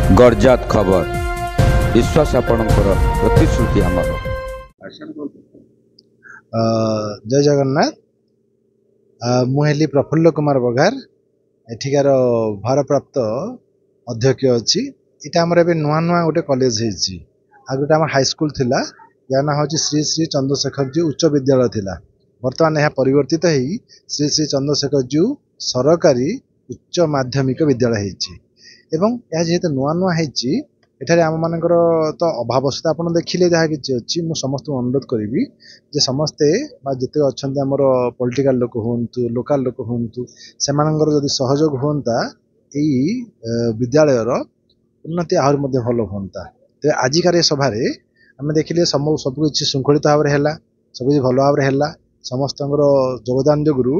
गरजात खबर विश्वास आपणकर प्रतिश्रुति आमर। जय जगन्नाथ। मुझे प्रफुल्ल कुमार बघार एठिकार भारप्राप्त अध्यक्ष अच्छी। इटा आमर ए नुआ नुआ गोटे कॉलेज होती आ गोटे आम हाईस्कल थिला या ना हूँ श्री श्री चंद्रशेखर जी उच्च विद्यालय थिला। वर्तमान यह परिवर्तित हो श्री श्री चंद्रशेखर जी सरकारी उच्च माध्यमिक विद्यालय होती एवं यह जेहेतु नुआ नुआ होती एठारे आम मानकर तो अभावस्था आप देखिले जहाँ कि अच्छी मुझे समस्त अनुरोध करी जे समस्ते जिते अच्छा आमर पॉलिटिकल लोक हूँ लोकल लोक हूँ से जदि सहयोग होता यही विद्यालयर उन्नति आहरी भल होता। तो आजिकार सभार आम देखिले सबकि श्रृंखलित भाव में सबकि भल भाव में समस्त योगदान जोगुरु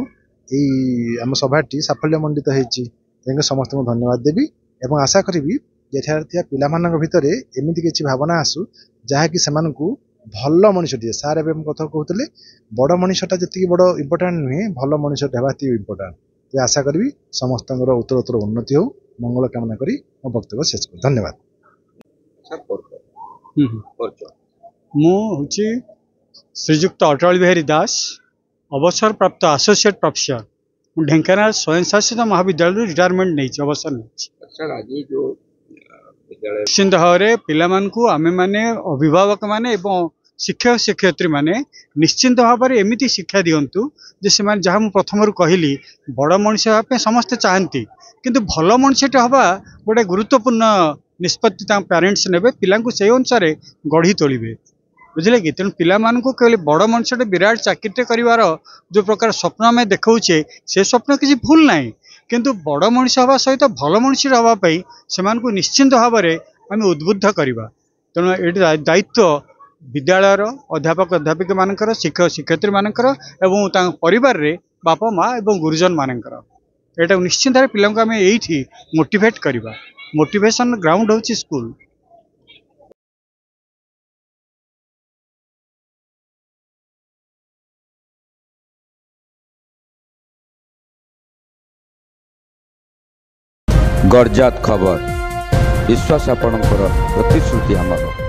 आम सभाटी साफल्यमंडित होती। समस्त धन्यवाद देवी एवं आशा करी पिला भितर एमती किसी भावना आसू जहाँकि से भल मनीषटे सार एवं कथा कहते बड़ मनीषटा जी बड़ इम्पोर्टाट नुहे भल मनीषटे हाँ इम्पोर्टाट। तो आशा करी समस्त उत्तरोत्तर उन्नति हो मंगल कामना करी मो वक्तव्य शेष कर धन्यवाद। मुझे श्रीजुक्त अटल बिहारी दास अवसर प्राप्त एसोसिएट प्रोफेसर ढेंकानाल स्वयं शासित महाविद्यालय रिटायरमेंट नहीं अवसर नहीं निश्चिंत भाव में पिला आमे माने अभिभावक माने एवं शिक्षक शिक्षयित्री माने निश्चिंत भाव में एमती शिक्षा दिंतु जे से जहाँ मुझे प्रथम कहली बड़ मनीष हाँपे समस्ते चाहती किंतु भल मनीषटे हवा गोटे गुरुत्वपूर्ण निष्पत्ति पेरेंट्स ने पिला से अनुसार गढ़ी तोलिबे बुझे कि तेणु पिला कहले बड़ मनीषटे विराट चाकरी कर जो प्रकार स्वप्न आम देखा से स्वप्न किसी भूल ना किंतु बड़ मनीष हवा सहित भल मनीष हाँपाई से निश्चिंत भाव में आम उद्बुद्ध करवा। तेणु ये दायित्व विद्यालयर अध्यापक अध्यापिका मानकर शिक्षक शिक्षयित्री मानकर एवं परिवार रे बापा माँ एवं गुरुजन मानकर यहाँ निश्चिंत भाव पिला आम ये मोटिवेट करवा। मोटिवेशन ग्राउंड हूँ स्कूल। गरजात खबर विश्वास आपणकर प्रतिश्रुति आमर।